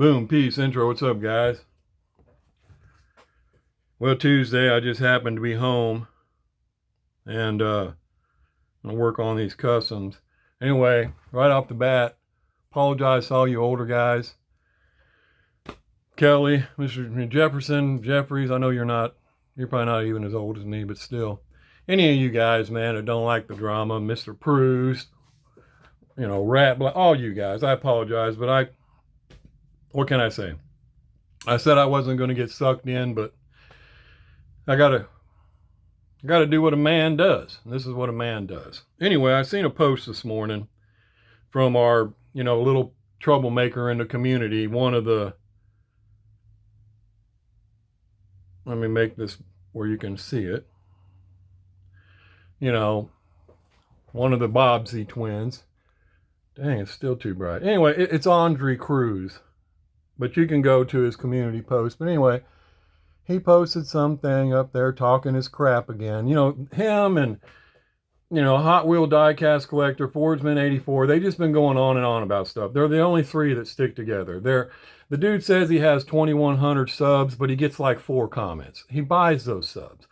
Boom, peace, intro. What's up, guys? Well, Tuesday, I just happened to be home and I'm gonna work on these customs. Anyway, right off the bat, apologize to all you older guys. Kelly, Mr. Jefferson, Jeffries, I know you're probably not even as old as me, but still. Any of you guys, man, that don't like the drama, Mr. Cruz, all you guys, I apologize, but what can I say? I said I wasn't going to get sucked in, but I gotta do what a man does. And this is what a man does. Anyway, I seen a post this morning from our, little troublemaker in the community. Let me make this where you can see it. One of the Bobbsey twins. Dang, it's still too bright. Anyway, it's Andre Cruz, but you can go to his community post. But anyway, he posted something up there talking his crap again. Him and, Hot Wheel Diecast Collector, Fordsman 84, they just been going on and on about stuff. They're the only three that stick together. The dude says he has 2,100 subs, but he gets like 4 comments. He buys those subs.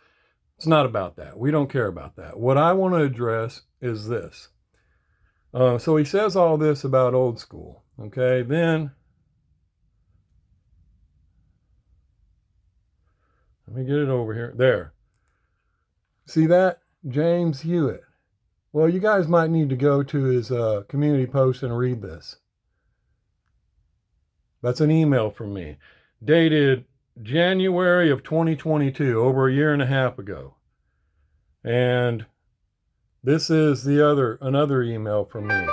It's not about that. We don't care about that. What I want to address is this. So he says all this about old school. Okay, then let me get it over here. There. See that? James Hewitt. Well, you guys might need to go to his community post and read this. That's an email from me, dated January of 2022, over a year and a half ago. And this is another email from me.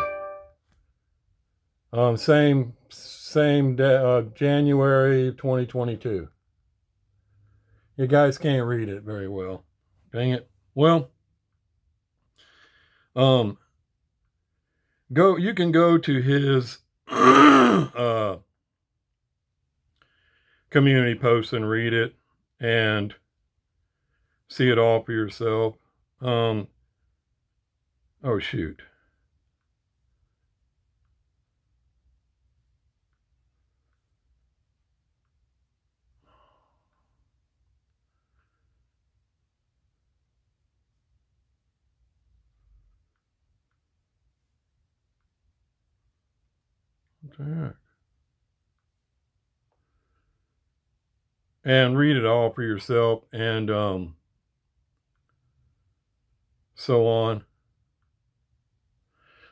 Same January 2022. You guys can't read it very well. Dang it. Well, you can go to his community post and read it and see it all for yourself. Oh shoot. What the heck? And read it all for yourself and so on.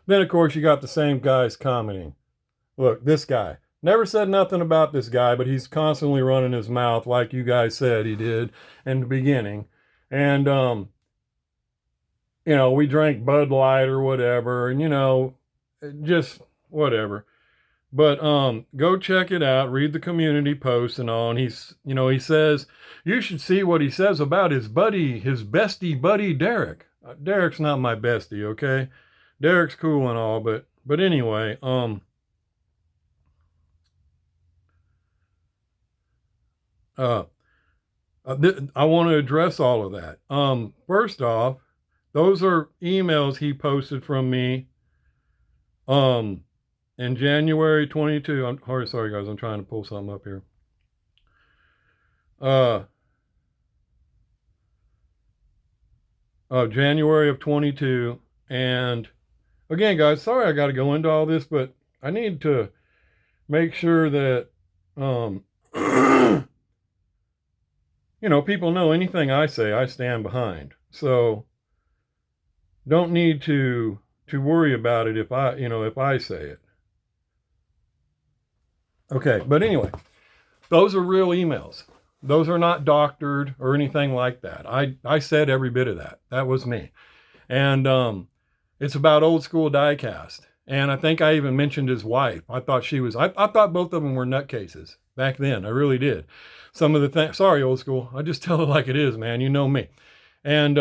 Then, of course, you got the same guys commenting. Look, this guy. Never said nothing about this guy, but he's constantly running his mouth like you guys said he did in the beginning. And, we drank Bud Light or whatever, and, just whatever. But go check it out, read the community post and all. And he says, you should see what he says about his bestie buddy, Derek. Derek's not my bestie, okay? Derek's cool and all, but anyway, I want to address all of that. First off, those are emails he posted from me in January 22. I'm sorry guys, I'm trying to pull something up here. January of 22. And again, guys, sorry I got to go into all this, but I need to make sure that, people know anything I say, I stand behind. So don't need to worry about it if I say it. Okay, but anyway, those are real emails. Those are not doctored or anything like that. I said every bit of that. That was me. And it's about old school diecast. And I think I even mentioned his wife. I thought I thought both of them were nutcases back then. I really did. Some of the things, sorry, old school. I just tell it like it is, man. You know me. And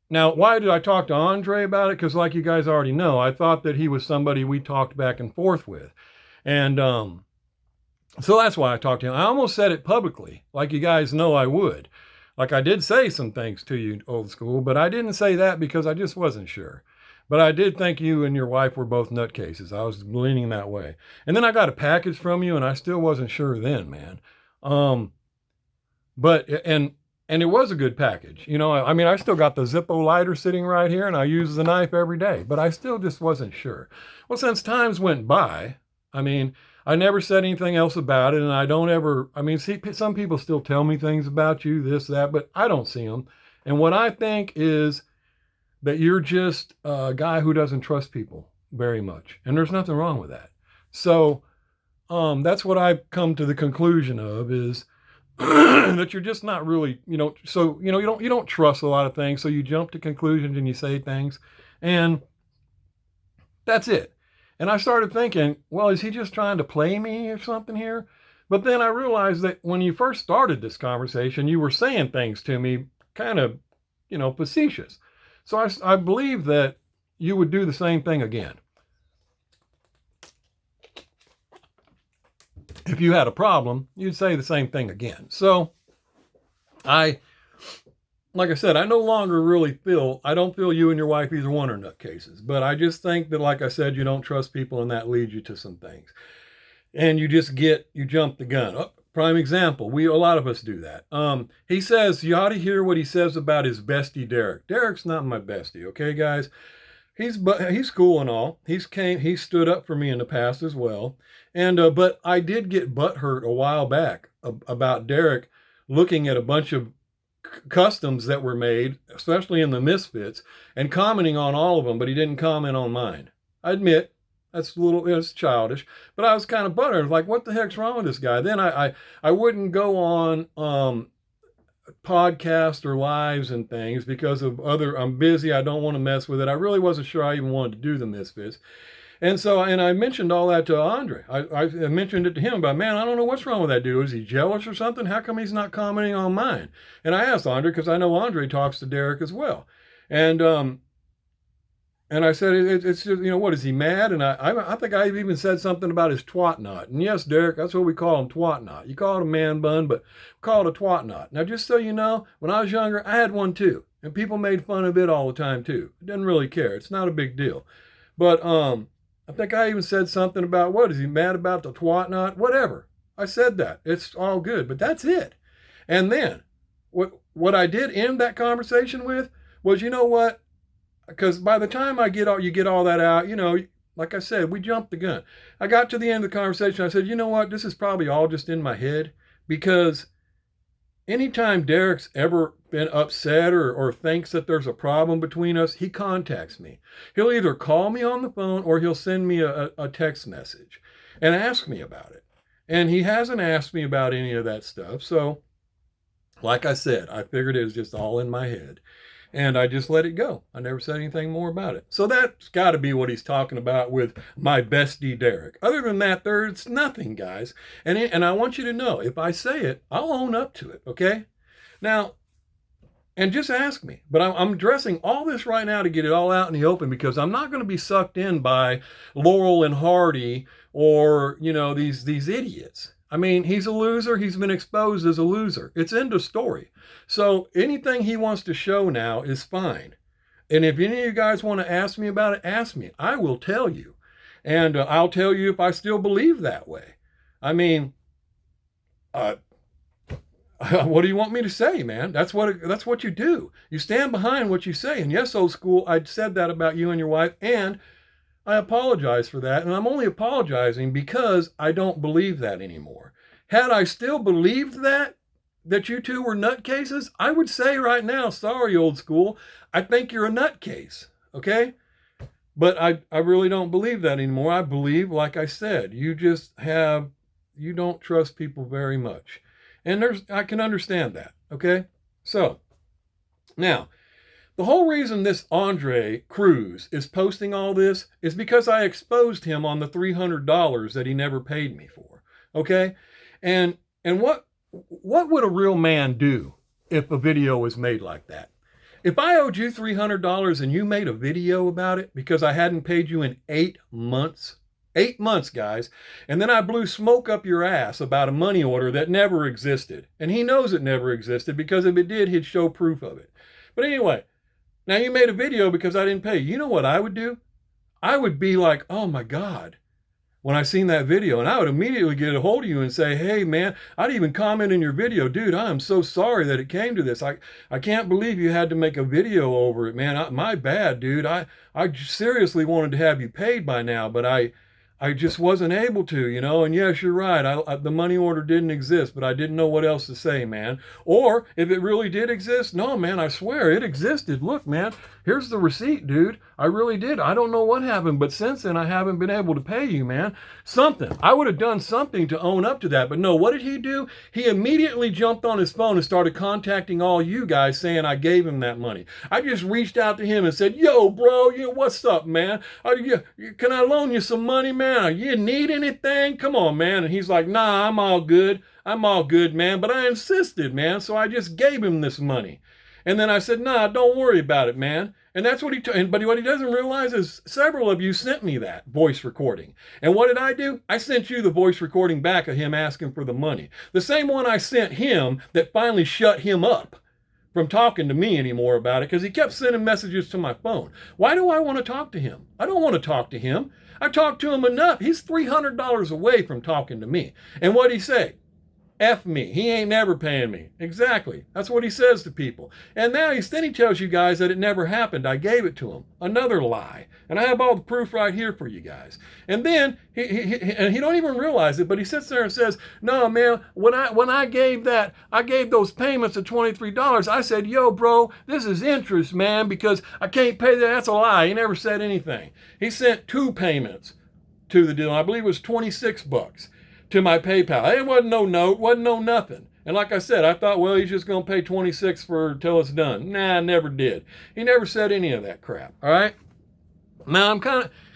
now, why did I talk to Andre about it? Because like you guys already know, I thought that he was somebody we talked back and forth with. And so that's why I talked to him. I almost said it publicly, like you guys know I would. Like I did say some things to you, old school, but I didn't say that because I just wasn't sure. But I did think you and your wife were both nutcases. I was leaning that way. And then I got a package from you, and I still wasn't sure then, man. But and it was a good package. You know, I mean, I still got the Zippo lighter sitting right here, and I use the knife every day. But I still just wasn't sure. Well, since times went by, I mean, I never said anything else about it, and I don't ever. I mean, see, some people still tell me things about you, this, that, but I don't see them. And what I think is that you're just a guy who doesn't trust people very much. And there's nothing wrong with that. So that's what I've come to the conclusion of is that you're just not really, so, you don't trust a lot of things. So you jump to conclusions and you say things, and that's it. And I started thinking, well, is he just trying to play me or something here? But then I realized that when you first started this conversation, you were saying things to me kind of, facetious. So I believe that you would do the same thing again. If you had a problem, you'd say the same thing again. So like I said, I no longer really I don't feel you and your wife either one are nutcases. But I just think that, like I said, you don't trust people, and that leads you to some things. And you jump the gun. Oh, prime example, a lot of us do that. He says, you ought to hear what he says about his bestie, Derek. Derek's not my bestie, okay, guys? He's cool and all. He stood up for me in the past as well. And but I did get butthurt a while back about Derek looking at a bunch of customs that were made, especially in the Misfits, and commenting on all of them, but he didn't comment on mine. I admit, it's childish, but I was kind of buttered. Like, what the heck's wrong with this guy? Then I wouldn't go on podcasts or lives and things because of I'm busy. I don't want to mess with it. I really wasn't sure I even wanted to do the Misfits. And I mentioned all that to Andre. I mentioned it to him about, man, I don't know what's wrong with that dude. Is he jealous or something? How come he's not commenting on mine? And I asked Andre, because I know Andre talks to Derek as well. And I said, it's just, what, is he mad? And I think I even said something about his twat knot. And yes, Derek, that's what we call him, twat knot. You call it a man bun, but we call it a twat knot. Now, just so you know, when I was younger, I had one too. And people made fun of it all the time too. I didn't really care. It's not a big deal. But I think I even said something about, what, is he mad about the twat knot? Whatever. I said that. It's all good. But that's it. And then, what I did end that conversation with was, you know what? Because by the time you get all that out, like I said, we jumped the gun. I got to the end of the conversation. I said, you know what? This is probably all just in my head, because anytime Derek's ever been upset or thinks that there's a problem between us, he contacts me. He'll either call me on the phone or he'll send me a text message and ask me about it. And he hasn't asked me about any of that stuff. So, like I said, I figured it was just all in my head. And I just let it go. I never said anything more about it. So that's got to be what he's talking about with my bestie Derek. Other than that, there's nothing, guys. And I want you to know, if I say it, I'll own up to it, okay? Now, and just ask me. But I'm addressing all this right now to get it all out in the open, because I'm not going to be sucked in by Laurel and Hardy or, these idiots. I mean, he's a loser. He's been exposed as a loser. It's end of story. So anything he wants to show now is fine. And if any of you guys want to ask me about it, ask me. I will tell you. And I'll tell you if I still believe that way. I mean, what do you want me to say, man? That's what you do. You stand behind what you say. And yes, old school, I said that about you and your wife, and I apologize for that. And I'm only apologizing because I don't believe that anymore. Had I still believed that you two were nutcases, I would say right now, sorry, old school, I think you're a nutcase, okay? But I really don't believe that anymore. I believe, like I said, you don't trust people very much. And I can understand that, okay? So, now, the whole reason this Andre Cruz is posting all this is because I exposed him on the $300 that he never paid me for, okay? And what would a real man do if a video was made like that? If I owed you $300 and you made a video about it because I hadn't paid you in 8 months, 8 months, guys, and then I blew smoke up your ass about a money order that never existed, and he knows it never existed because if it did, he'd show proof of it. But anyway, Now, you made a video because I didn't pay. You know what I would do? I would be like, oh my God, when I seen that video, and I would immediately get a hold of you and say, hey man, I'd even comment in your video, dude, I am so sorry that it came to this. I can't believe you had to make a video over it, man. My bad, dude. I seriously wanted to have you paid by now, but I just wasn't able to, you know. And yes, you're right. The money order didn't exist, but I didn't know what else to say, man. Or if it really did exist, no, man, I swear it existed. Look, man, here's the receipt, dude. I really did. I don't know what happened, but since then I haven't been able to pay you, man. Something. I would have done something to own up to that. But no, what did he do? He immediately jumped on his phone and started contacting all you guys saying I gave him that money. I just reached out to him and said, yo, bro, what's up, man? Can I loan you some money, man? You need anything? Come on, man. And he's like, nah, I'm all good. I'm all good, man. But I insisted, man. So I just gave him this money. And then I said, nah, don't worry about it, man. And that's what but what he doesn't realize is several of you sent me that voice recording. And what did I do? I sent you the voice recording back of him asking for the money. The same one I sent him that finally shut him up from talking to me anymore about it, because he kept sending messages to my phone. Why do I want to talk to him? I don't want to talk to him. I talked to him enough. He's $300 away from talking to me. And what'd he say? F me. He ain't never paying me. Exactly. That's what he says to people. And now then he tells you guys that it never happened. I gave it to him. Another lie. And I have all the proof right here for you guys. And then he don't even realize it, but he sits there and says, no, man, when I gave those payments of $23, I said, yo, bro, this is interest, man, because I can't pay that. That's a lie. He never said anything. He sent 2 payments to the deal. I believe it was $26 to my PayPal. It wasn't no note, wasn't no nothing. And like I said, I thought, well, he's just going to pay 26 till it's done. Nah, never did. He never said any of that crap. All right. Now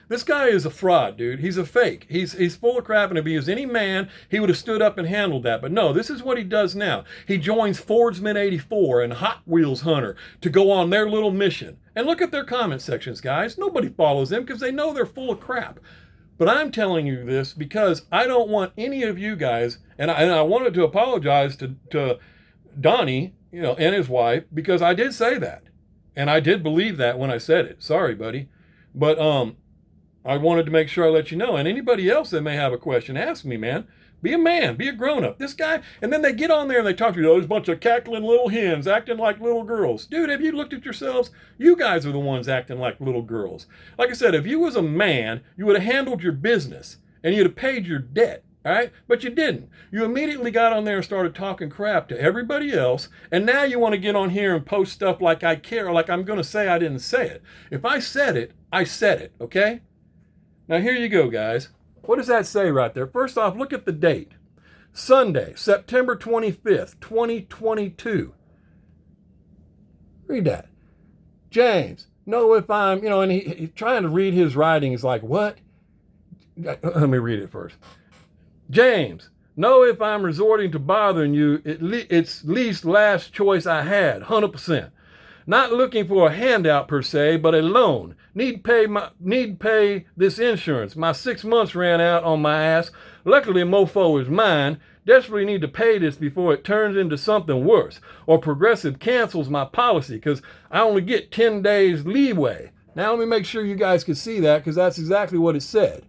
this guy is a fraud, dude. He's a fake. He's full of crap. And if he was any man, he would have stood up and handled that. But no, this is what he does now. He joins Fordsman 84 and Hot Wheels Hunter to go on their little mission. And look at their comment sections, guys. Nobody follows them because they know they're full of crap. But I'm telling you this because I don't want any of you guys, and I wanted to apologize to Donnie, and his wife, because I did say that. And I did believe that when I said it. Sorry, buddy. But I wanted to make sure I let you know. And anybody else that may have a question, ask me, man. Be a man. Be a grown-up. This guy, and then they get on there and they talk to you, there's a bunch of cackling little hens acting like little girls. Dude, have you looked at yourselves? You guys are the ones acting like little girls. Like I said, if you was a man, you would have handled your business and you'd have paid your debt, all right? But you didn't. You immediately got on there and started talking crap to everybody else, and now you want to get on here and post stuff like I care, like I'm going to say I didn't say it. If I said it, okay? Now here you go, guys. What does that say right there? First off, look at the date. Sunday, September 25th, 2022. Read that. James, know if I'm, and he's trying to read his writing. He's like, what? Let me read it first. James, know if I'm resorting to bothering you, it's least last choice I had, 100%. Not looking for a handout per se, but a loan. Need pay this insurance. My 6 months ran out on my ass. Luckily, mofo is mine. Desperately need to pay this before it turns into something worse. Or Progressive cancels my policy because I only get 10 days leeway. Now let me make sure you guys can see that because that's exactly what it said.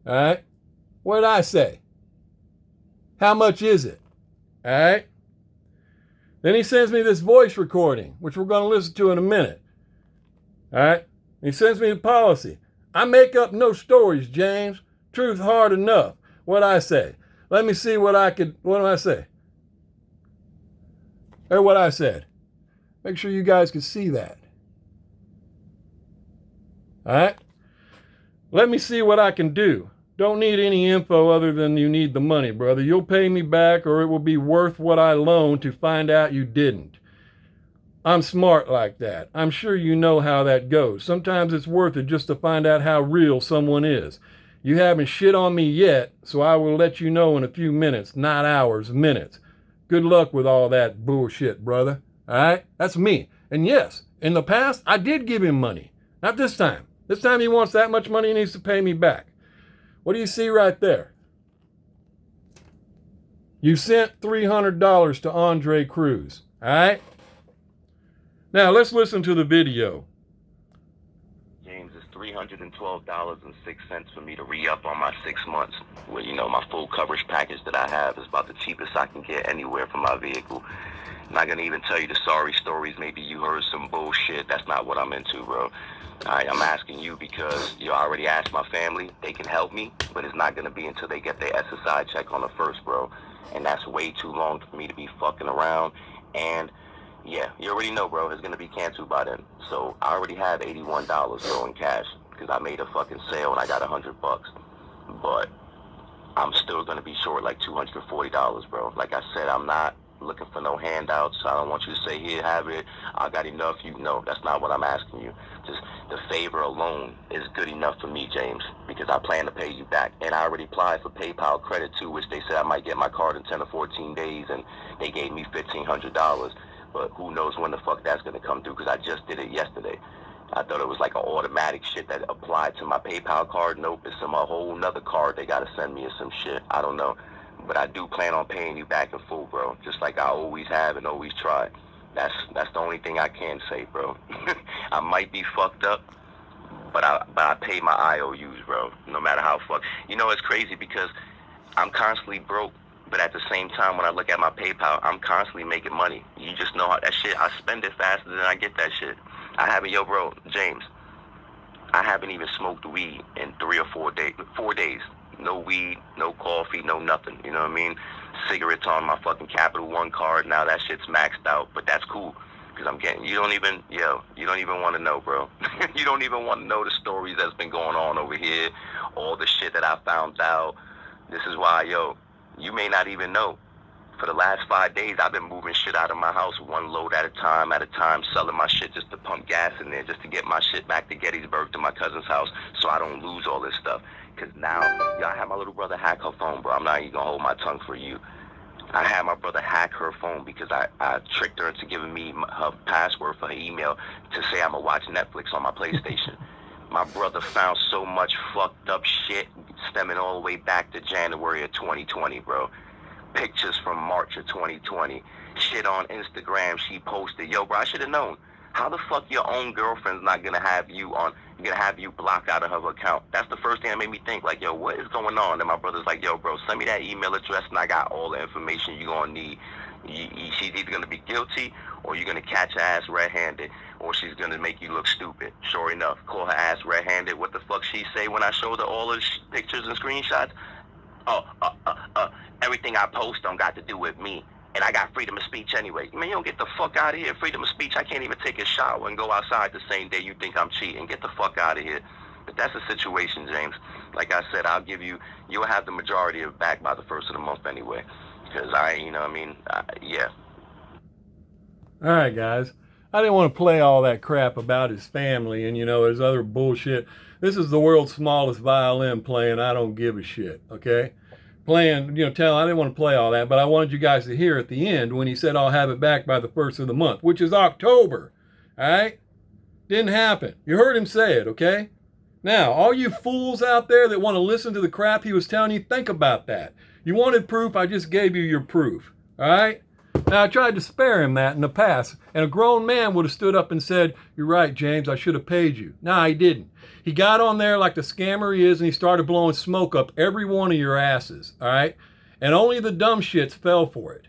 All right? What did I say? How much is it? All right? Then he sends me this voice recording, which we're going to listen to in a minute. All right? He sends me the policy. I make up no stories, James. Truth hard enough. What'd I say? Let me see what do I say? Or what I said. Make sure you guys can see that. All right? Let me see what I can do. Don't need any info other than you need the money, brother. You'll pay me back or it will be worth what I loaned to find out you didn't. I'm smart like that. I'm sure you know how that goes. Sometimes it's worth it just to find out how real someone is. You haven't shit on me yet, so I will let you know in a few minutes, not hours, minutes. Good luck with all that bullshit, brother. All right? That's me. And yes, in the past, I did give him money. Not this time. This time he wants that much money, he needs to pay me back. What do you see right there? You sent $300 to Cruz. All right? Now let's listen to the video. James, it's $312.06 for me to re-up on my 6 months. Well, you know, my full coverage package that I have is about the cheapest I can get anywhere for my vehicle. Not gonna even tell you the sorry stories. Maybe you heard some bullshit. That's not what I'm into, bro. I'm asking you because you already asked my family. They can help me, but it's not gonna be until they get their SSI check on the first, bro. And that's way too long for me to be fucking around. And yeah, you already know, bro. It's gonna be canceled by then. So I already have $81, bro, in cash because I made a fucking sale and I got $100. But I'm still gonna be short like $240, bro. Like I said, I'm not looking for no handouts. I don't want you to say, here, have it. I got enough. You know, that's not what I'm asking you. Just the favor alone is good enough for me, James, because I plan to pay you back. And I already applied for PayPal credit too, which they said I might get my card in 10 or 14 days, and they gave me $1,500. But who knows when the fuck that's gonna come through, because I just did it yesterday. I thought it was like an automatic shit that applied to my PayPal card. Nope, it's some a whole nother card they gotta send me or some shit. I don't know. But I do plan on paying you back in full, bro. Just like I always have and always try. That's the only thing I can say, bro. I might be fucked up, but I pay my IOUs, bro. No matter how fucked. You know, it's crazy because I'm constantly broke, but at the same time, when I look at my PayPal, I'm constantly making money. You just know how that shit, I spend it faster than I get that shit. I haven't, yo, bro, James, I haven't even smoked weed in 3 or 4 days. 4 days. No weed, no coffee, no nothing. You know what I mean? Cigarettes on my fucking Capital One card. Now that shit's maxed out, but that's cool. Because I'm getting, you don't even want to know, bro. You don't even want to know the stories that's been going on over here. All the shit that I found out. This is why, yo, you may not even know. For the last 5 days, I've been moving shit out of my house one load at a time, selling my shit just to pump gas in there, just to get my shit back to Gettysburg to my cousin's house so I don't lose all this stuff. Because now, I had my little brother hack her phone, bro. I'm not even going to hold my tongue for you. I had my brother hack her phone because I tricked her into giving me her password for her email to say I'm going to watch Netflix on my PlayStation. My brother found so much fucked up shit stemming all the way back to January of 2020, bro. Pictures from March of 2020. Shit on Instagram she posted. Yo, bro, I should have known. How the fuck your own girlfriend's not gonna have you blocked out of her account? That's the first thing that made me think, like, yo, what is going on? And my brother's like, yo, bro, send me that email address and I got all the information you're gonna need. She's either gonna be guilty or you're gonna catch her ass red-handed, or she's gonna make you look stupid. Sure enough, call her ass red-handed. What the fuck she say when I showed her all the pictures and screenshots? Everything I post don't got to do with me. And I got freedom of speech anyway. Man, you don't get the fuck out of here. Freedom of speech, I can't even take a shower and go outside the same day you think I'm cheating. Get the fuck out of here. But that's the situation, James. Like I said, you'll have the majority of it back by the first of the month anyway. Because yeah. All right, guys. I didn't want to play all that crap about his family and, his other bullshit. This is the world's smallest violin playing. I don't give a shit, okay? I didn't want to play all that, but I wanted you guys to hear at the end when he said I'll have it back by the first of the month, which is October. All right? Didn't happen. You heard him say it, okay? Now, all you fools out there that want to listen to the crap he was telling you, think about that. You wanted proof, I just gave you your proof. All right? Now, I tried to spare him that in the past, and a grown man would have stood up and said, you're right, James, I should have paid you. No, he didn't. He got on there like the scammer he is, and he started blowing smoke up every one of your asses, all right? And only the dumb shits fell for it.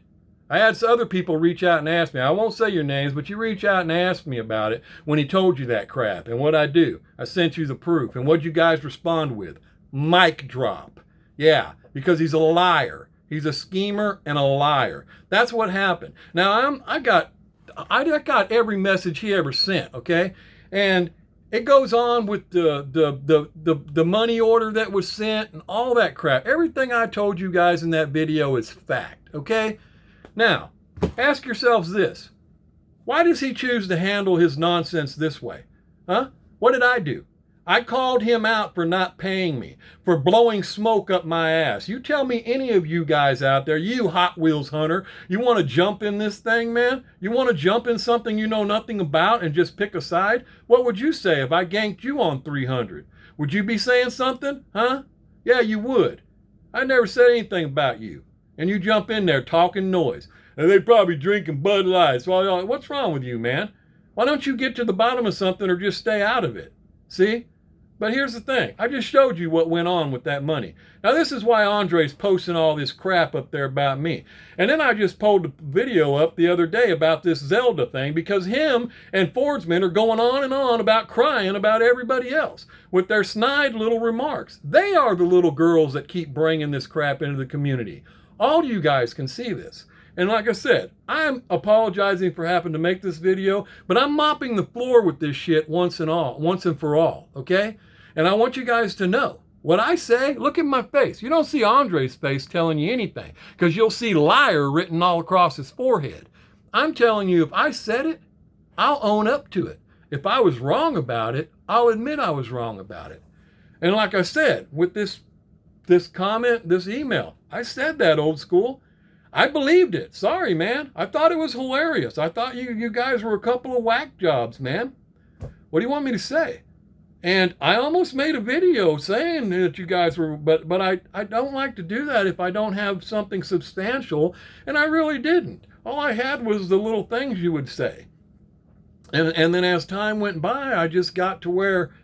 I had other people reach out and ask me, I won't say your names, but you reach out and ask me about it when he told you that crap. And what I do, I sent you the proof. And what'd you guys respond with? Mic drop. Yeah, because he's a liar. He's a schemer and a liar. That's what happened. Now I got every message he ever sent, okay? And it goes on with the money order that was sent and all that crap. Everything I told you guys in that video is fact, okay? Now, ask yourselves this. Why does he choose to handle his nonsense this way? Huh? What did I do? I called him out for not paying me, for blowing smoke up my ass. You tell me, any of you guys out there, you Hot Wheels hunter, you want to jump in this thing, man? You want to jump in something you know nothing about and just pick a side? What would you say if I ganked you on 300? Would you be saying something? Huh? Yeah, you would. I never said anything about you. And you jump in there talking noise. And they probably drinking Bud Lights. Well, what's wrong with you, man? Why don't you get to the bottom of something or just stay out of it? See? But here's the thing. I just showed you what went on with that money. Now, this is why Andre's posting all this crap up there about me. And then I just pulled a video up the other day about this Zelda thing because him and Fordsman are going on and on about crying about everybody else with their snide little remarks. They are the little girls that keep bringing this crap into the community. All you guys can see this. And like I said, I'm apologizing for having to make this video, but I'm mopping the floor with this shit once and for all, okay? And I want you guys to know, what I say, look at my face. You don't see Andre's face telling you anything, because you'll see liar written all across his forehead. I'm telling you, if I said it, I'll own up to it. If I was wrong about it, I'll admit I was wrong about it. And like I said, with this comment, this email, I said that, old school. I believed it. Sorry, man. I thought it was hilarious. I thought you guys were a couple of whack jobs, man. What do you want me to say? And I almost made a video saying that you guys were, but I don't like to do that if I don't have something substantial, and I really didn't. All I had was the little things you would say. And then as time went by, I just got to where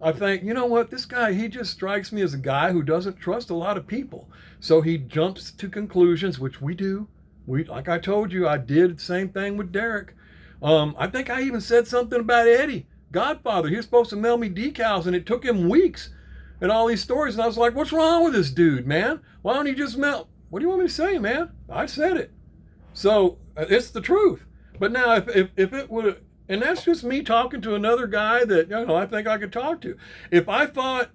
I think, you know what, this guy, he just strikes me as a guy who doesn't trust a lot of people. So he jumps to conclusions, which we do. Like I told you, I did the same thing with Derek. I think I even said something about Eddie, Godfather. He was supposed to mail me decals, and it took him weeks and all these stories. And I was like, what's wrong with this dude, man? Why don't he just mail? What do you want me to say, man? I said it. So it's the truth. But now if it would, and that's just me talking to another guy that, you know, I think I could talk to. If I thought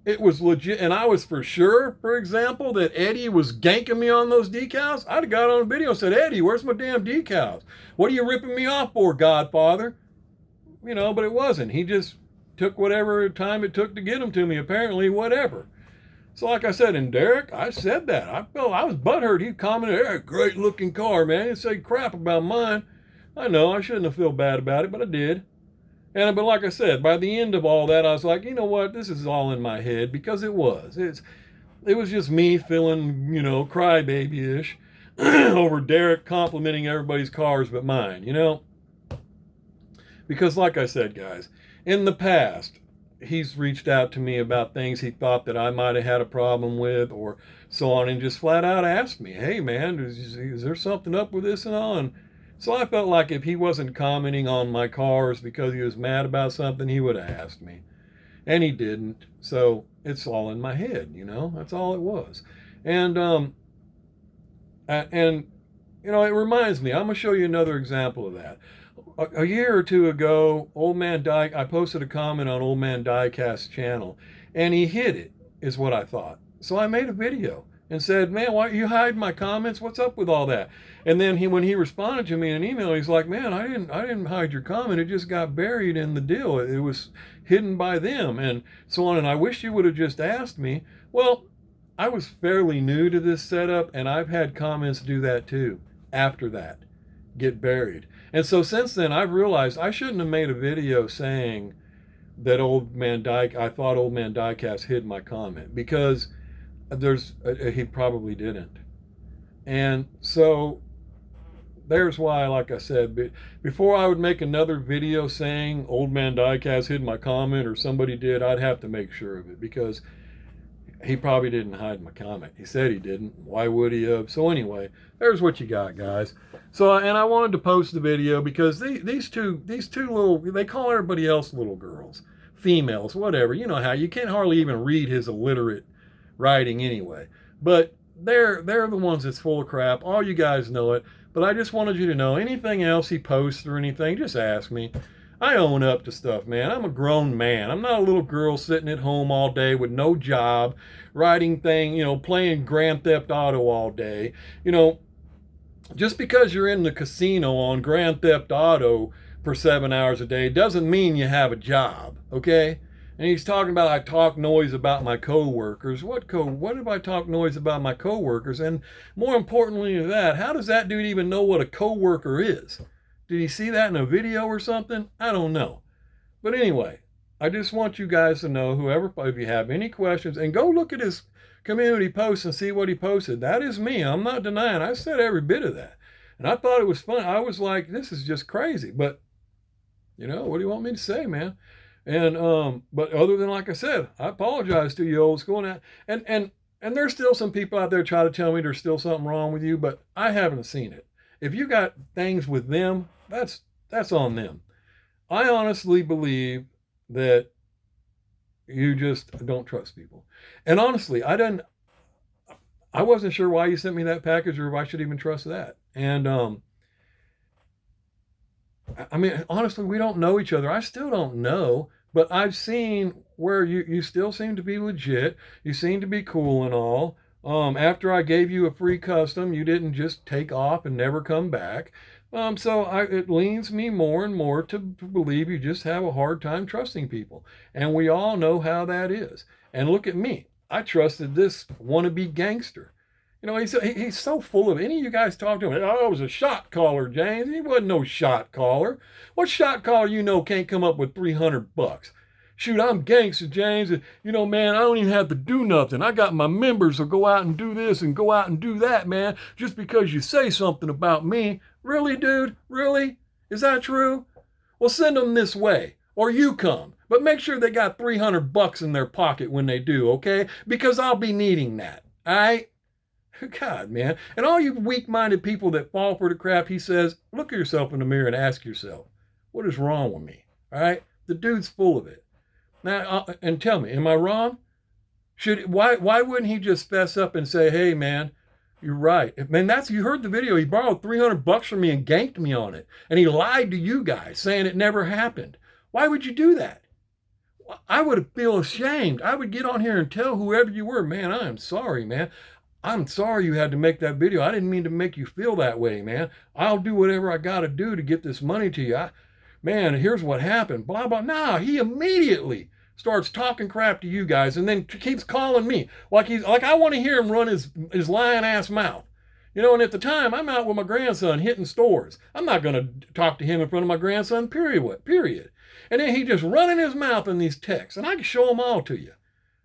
it was legit, and I was for sure, for example, that Eddie was ganking me on those decals, I'd have got on a video and said, Eddie, where's my damn decals? What are you ripping me off for, Godfather? You know, but it wasn't. He just took whatever time it took to get them to me, apparently, whatever. So like I said, in Derek, I said that. I was butthurt. He commented, hey, great looking car, man. He said crap about mine. I know, I shouldn't have felt bad about it, but I did. But like I said, by the end of all that, I was like, you know what? This is all in my head, because it was. It was just me feeling, you know, crybaby-ish over Derek complimenting everybody's cars but mine, you know? Because like I said, guys, in the past, he's reached out to me about things he thought that I might have had a problem with or so on, and just flat out asked me, hey, man, is there something up with this and all? And so I felt like if he wasn't commenting on my cars because he was mad about something, he would have asked me. And he didn't. So it's all in my head, you know? That's all it was. And you know, it reminds me, I'm going to show you another example of that. A year or two ago, Old Man Dyke, I posted a comment on Old Man Diecast's channel, and he hid it, is what I thought. So I made a video and said, man, why you hide my comments? What's up with all that? And then when he responded to me in an email, he's like, man, I didn't hide your comment. It just got buried in the deal. It was hidden by them and so on. And I wish you would have just asked me. Well, I was fairly new to this setup, and I've had comments do that too after that, get buried. And so since then, I've realized I shouldn't have made a video saying that I thought Old Man Diecast hid my comment, because he probably didn't. And so there's why, like I said, before I would make another video saying Old Man Diecast hid my comment or somebody did, I'd have to make sure of it, because he probably didn't hide my comment. He said he didn't. Why would he have? So anyway, there's what you got, guys. So, and I wanted to post the video because these two little, they call everybody else little girls, females, whatever. You know how you can't hardly even read his illiterate writing anyway. But they're the ones that's full of crap. All you guys know it. But I just wanted you to know, anything else he posts or anything, just ask me. I own up to stuff, man. I'm a grown man. I'm not a little girl sitting at home all day with no job, writing playing Grand Theft Auto all day. You know, just because you're in the casino on Grand Theft Auto for 7 hours a day doesn't mean you have a job, okay? And he's talking about, I talk noise about my coworkers. What if I talk noise about my coworkers? And more importantly than that, how does that dude even know what a coworker is? Did he see that in a video or something? I don't know. But anyway, I just want you guys to know, if you have any questions, and go look at his community posts and see what he posted. That is me. I'm not denying. I said every bit of that. And I thought it was fun. I was like, this is just crazy. But You know, what do you want me to say, man? And but other than, like I said, I apologize to you, old school. And there's still some people out there try to tell me there's still something wrong with you, but I haven't seen it. If you got things with them, that's on them. I honestly believe that you just don't trust people. And honestly, I wasn't sure why you sent me that package or if I should even trust that. And I mean, honestly, we don't know each other. I still don't know, but I've seen where you still seem to be legit. You seem to be cool and all. After I gave you a free custom, you didn't just take off and never come back. It leans me more and more to believe you just have a hard time trusting people. And we all know how that is. And look at me. I trusted this wannabe gangster. You know, he's so full of, any of you guys talk to him, oh, it was a shot caller, James. He wasn't no shot caller. What shot caller you know can't come up with $300? Shoot, I'm gangster, James. And, you know, man, I don't even have to do nothing. I got my members to go out and do this and go out and do that, man, just because you say something about me. Really, dude? Really? Is that true? Well, send them this way, or you come. But make sure they got $300 in their pocket when they do, okay? Because I'll be needing that, all right? God, man. And all you weak-minded people that fall for the crap, he says, look at yourself in the mirror and ask yourself, what is wrong with me? All right? The dude's full of it. Now, and tell me, am I wrong? Why wouldn't he just fess up and say, hey, man, you're right. Man, you heard the video. He borrowed $300 from me and ganked me on it. And he lied to you guys saying it never happened. Why would you do that? I would feel ashamed. I would get on here and tell whoever you were, man, I am sorry, man. I'm sorry you had to make that video. I didn't mean to make you feel that way, man. I'll do whatever I got to do to get this money to you. Man, here's what happened. Blah, blah. Nah, he immediately starts talking crap to you guys and then keeps calling me like I want to hear him run his lying ass mouth. You know, and at the time, I'm out with my grandson hitting stores. I'm not going to talk to him in front of my grandson, period. And then he just running his mouth in these texts, and I can show them all to you.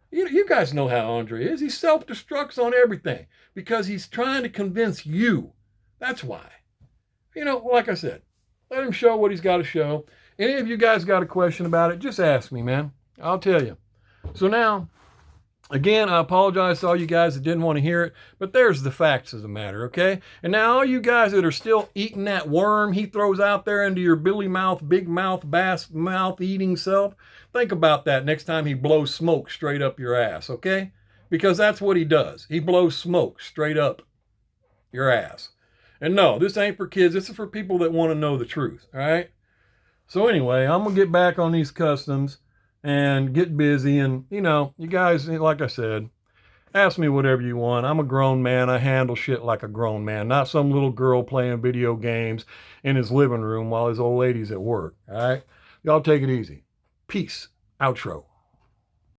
You guys know how Andre is. He self-destructs on everything because he's trying to convince you. That's why. You know, like I said, let him show what he's got to show. Any of you guys got a question about it, just ask me, man. I'll tell you. So now, again, I apologize to all you guys that didn't want to hear it, but there's the facts of the matter, okay? And now all you guys that are still eating that worm he throws out there into your billy mouth, big mouth, bass mouth eating self, think about that next time he blows smoke straight up your ass, okay? Because that's what he does. He blows smoke straight up your ass. And no, this ain't for kids. This is for people that want to know the truth, all right? So anyway, I'm going to get back on these customs and get busy. And, you know, you guys, like I said, ask me whatever you want. I'm a grown man. I handle shit like a grown man, not some little girl playing video games in his living room while his old lady's at work, all right? Y'all take it easy. Peace. Outro.